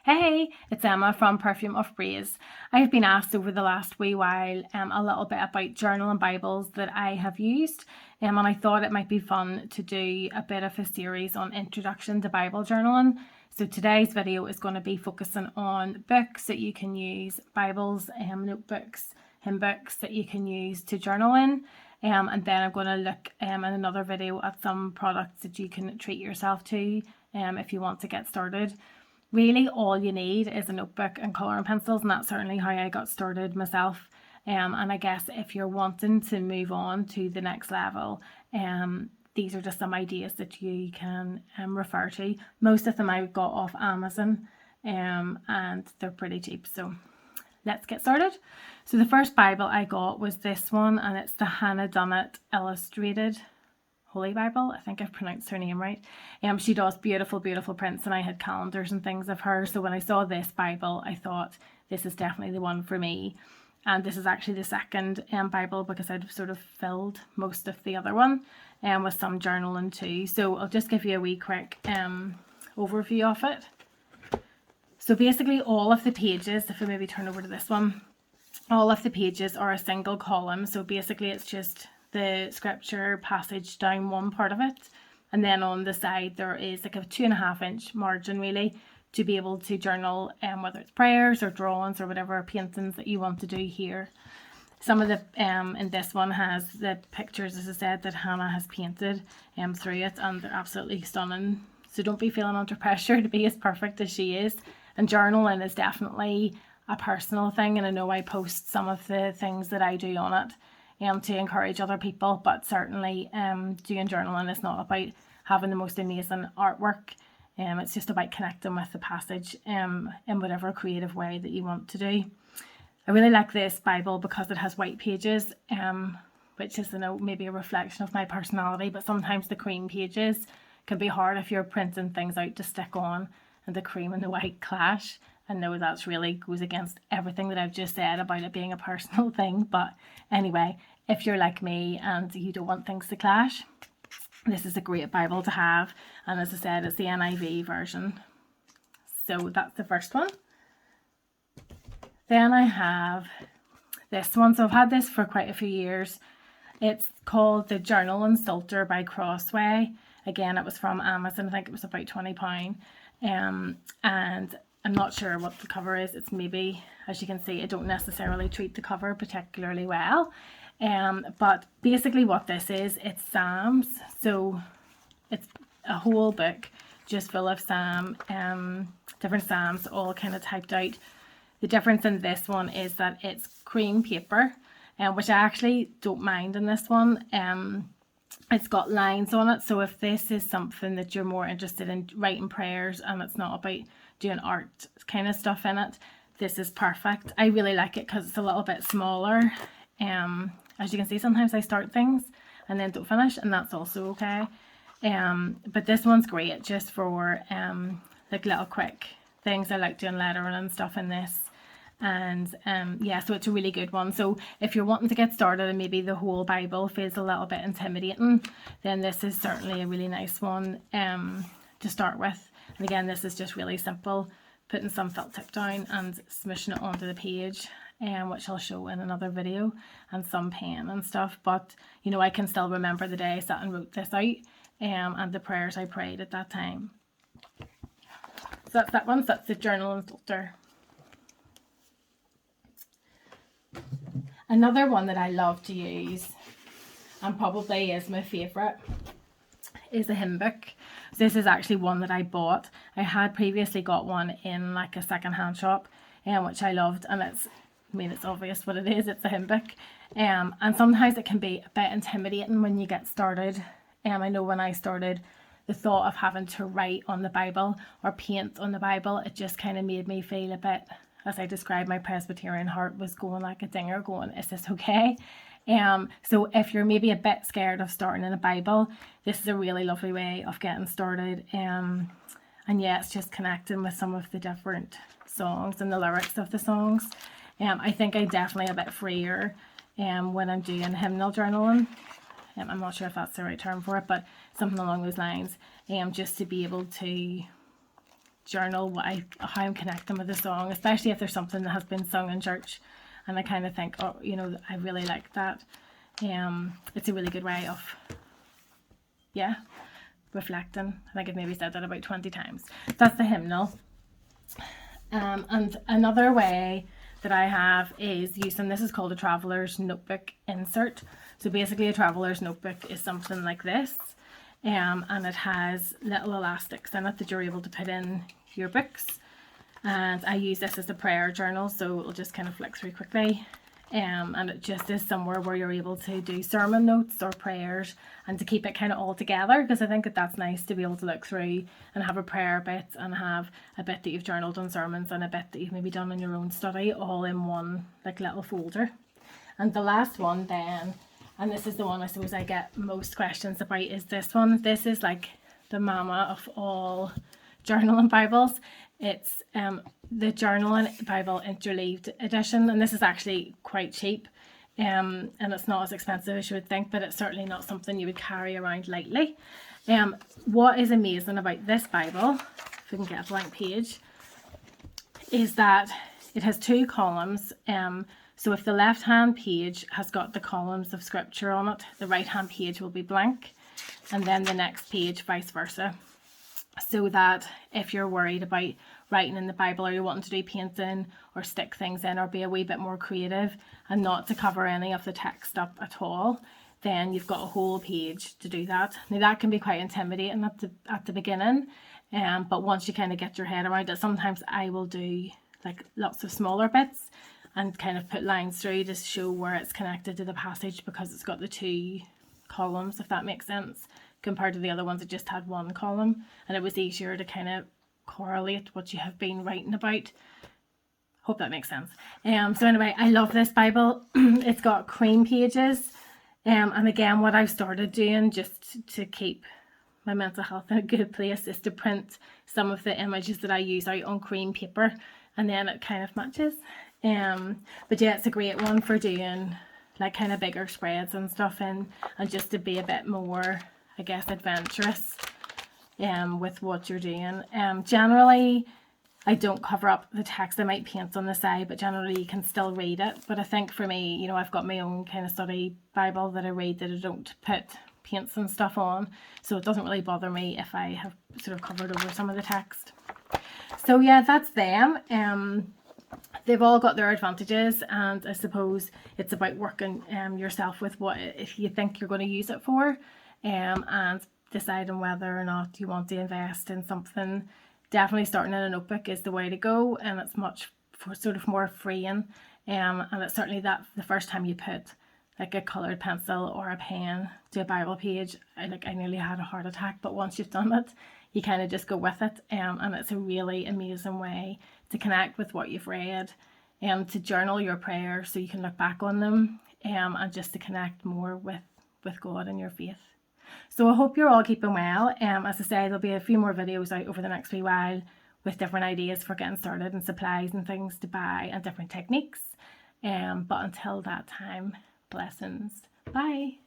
Hey, it's Emma from Perfume of Praise. I have been asked over the last wee while a little bit about journal and Bibles that I have used, and I thought it might be fun to do a bit of a series on introduction to Bible journaling. So today's video is going to be focusing on books that you can use, Bibles, notebooks, hymn books that you can use to journal in. And then I'm going to look in another video at some products that you can treat yourself to if you want to get started. Really, all you need is a notebook and colouring pencils, and that's certainly how I got started myself. And I guess if you're wanting to move on to the next level, these are just some ideas that you can refer to. Most of them I got off Amazon, and they're pretty cheap. So let's get started. So the first Bible I got was this one, and it's the Dunnot Illustrated Holy Bible. I think I've pronounced her name right. She does beautiful prints, and I had calendars and things of her. So when I saw this Bible, I thought this is definitely the one for me. And this is actually the second Bible, because I'd sort of filled most of the other one with some journaling too. So I'll just give you a wee quick overview of it. So basically all of the pages, if I maybe turn over to this one, all of the pages are a single column. So basically it's just the scripture passage down one part of it, and then on the side there is like a 2.5 inch margin really to be able to journal whether it's prayers or drawings or whatever paintings that you want to do here. Some of the in this one has the pictures, as I said, that Hannah has painted through it, and they're absolutely stunning. So don't be feeling under pressure to be as perfect as she is. And journaling is definitely a personal thing, and I know I post some of the things that I do on it to encourage other people, but certainly doing journaling is not about having the most amazing artwork. It's just about connecting with the passage in whatever creative way that you want to do. I really like this Bible because it has white pages, which is, maybe a reflection of my personality, but sometimes the cream pages can be hard if you're printing things out to stick on and the cream and the white clash. I know that's really goes against everything that I've just said about it being a personal thing, but anyway, if you're like me and you don't want things to clash, this is a great Bible to have. And as I said, it's the NIV version. So that's the first one. Then I have this one. So I've had this for quite a few years. It's called the Journal and Psalter by Crossway. Again, it was from Amazon. I think it was about £20. And I'm not sure what the cover is. It's maybe, as you can see, I don't necessarily treat the cover particularly well. But basically what this is, it's Psalms. So it's a whole book just full of different Psalms, all kind of typed out. The difference in this one is that it's cream paper, which I actually don't mind in this one. It's got lines on it. So if this is something that you're more interested in writing prayers and it's not about doing art kind of stuff in it, this is perfect. I really like it because it's a little bit smaller. As you can see, sometimes I start things and then don't finish, and that's also okay. But this one's great just for like little quick things. I like doing lettering and stuff in this. And yeah, so it's a really good one. So if you're wanting to get started and maybe the whole Bible feels a little bit intimidating, then this is certainly a really nice one to start with. And again, this is just really simple, putting some felt tip down and smooshing it onto the page, which I'll show in another video, and some pen and stuff. But I can still remember the day I sat and wrote this out, and the prayers I prayed at that time. So that's that one. So that's the Journal and Psalter. Another one that I love to use, and probably is my favourite, is a hymn book. This is actually one that I bought. I had previously got one in like a second-hand shop, which I loved, and it's obvious what it is. It's a hymn book, and sometimes it can be a bit intimidating when you get started. I know when I started, the thought of having to write on the Bible or paint on the Bible, it just kind of made me feel a bit, as I described, my Presbyterian heart was going like a dinger, going, is this okay? So if you're maybe a bit scared of starting in a Bible, this is a really lovely way of getting started. And yeah, it's just connecting with some of the different songs and the lyrics of the songs. I think I'm definitely a bit freer when I'm doing hymnal journaling. I'm not sure if that's the right term for it, but something along those lines. Just to be able to journal how I'm connecting with the song, especially if there's something that has been sung in church and I kind of think, oh, you know, I really like that. It's a really good way of, yeah, reflecting. I think I've maybe said that about 20 times. That's the hymnal. And another way that I have is using, this is called a traveler's notebook insert. So basically a traveler's notebook is something like this. And it has little elastics in it that you're able to put in your books. And I use this as a prayer journal, so it'll just kind of flick through quickly. And it just is somewhere where you're able to do sermon notes or prayers and to keep it kind of all together, because I think that's nice to be able to look through and have a prayer bit and have a bit that you've journaled on sermons and a bit that you've maybe done in your own study all in one like little folder. And the last one then, and this is the one I suppose I get most questions about, is this one. This is like the mama of all journaling Bibles. It's the Journaling Bible Interleaved edition, and this is actually quite cheap, and it's not as expensive as you would think, but it's certainly not something you would carry around lightly. What is amazing about this Bible, if we can get a blank page, is that it has 2 columns. So if the left hand page has got the columns of scripture on it, the right hand page will be blank, and then the next page vice versa. So that if you're worried about writing in the Bible, or you're wanting to do painting or stick things in or be a wee bit more creative and not to cover any of the text up at all, then you've got a whole page to do that. Now that can be quite intimidating at the beginning, but once you kind of get your head around it, sometimes I will do like lots of smaller bits and kind of put lines through to show where it's connected to the passage, because it's got the 2 columns, if that makes sense, compared to the other ones that just had 1 column, and it was easier to kind of correlate what you have been writing about. Hope that makes sense. So anyway, I love this Bible. It's got cream pages, and again, what I've started doing just to keep my mental health in a good place is to print some of the images that I use out on cream paper, and then it kind of matches. But yeah, it's a great one for doing like kind of bigger spreads and stuff in, and just to be a bit more, I guess, adventurous with what you're doing. Generally I don't cover up the text. I might paint on the side, but generally you can still read it. But I think for me, you know, I've got my own kind of study Bible that I read that I don't put paints and stuff on, so it doesn't really bother me if I have sort of covered over some of the text. So yeah, that's them. They've all got their advantages, and I suppose it's about working yourself with what if you think you're going to use it for, and deciding whether or not you want to invest in something. Definitely starting in a notebook is the way to go, and it's much sort of more freeing, and it's certainly that the first time you put like a coloured pencil or a pen to a Bible page, I nearly had a heart attack, but once you've done it, you kind of just go with it, and it's a really amazing way to connect with what you've read, to journal your prayers so you can look back on them, and just to connect more with God and your faith. So I hope you're all keeping well. As I say, there'll be a few more videos out over the next wee while with different ideas for getting started and supplies and things to buy and different techniques. But until that time, blessings. Bye.